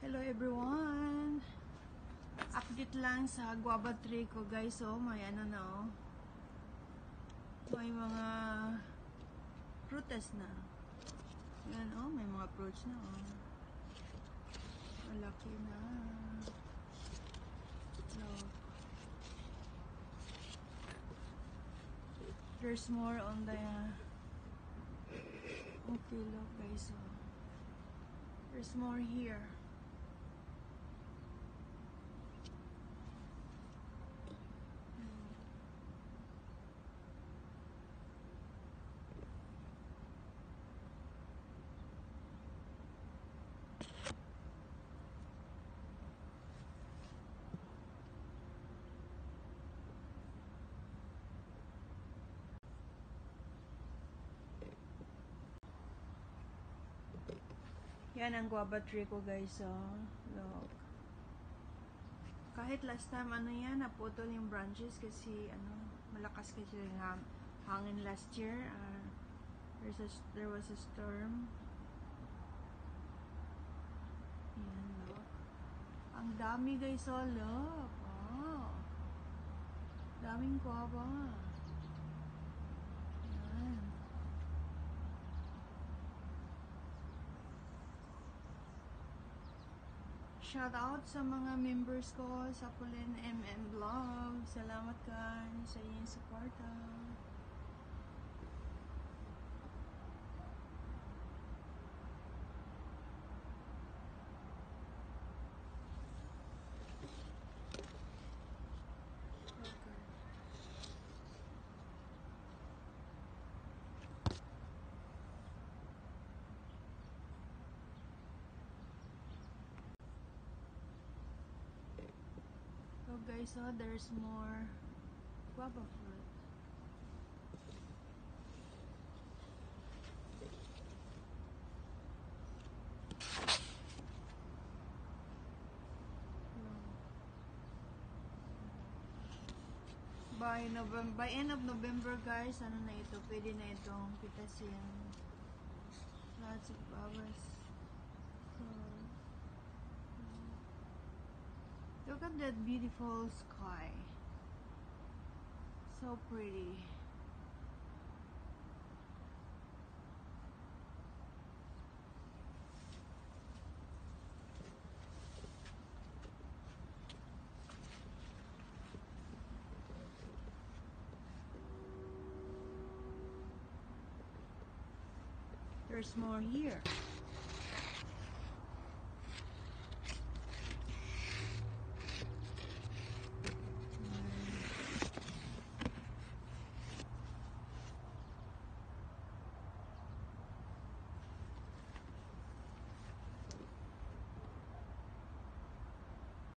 Hello everyone! Update lang sa guava tree ko guys. Oh, may ano na oh. May mga prutas na. Yan oh, may mga fruits na oh. Malaki na. Look. There's more on the okay, look guys oh. There's more here. Yan ang guava tree ko guys oh. Look. Kahit last time ano yan, naputol yung branches kasi ano, malakas kasi yung hangin last year. There was a storm. Yan look. Ang dami guys oh, look. Oh. Daming guava. Yan. Shout out sa mga members ko sa Pauline MM Vlog. Salamat guys sa inyong suporta. So guys, oh, there's more guava fruit. By end of November guys, ano na ito, pwede na itong pitasin. Lots of guavas. So, look at that beautiful sky. So pretty. There's more here.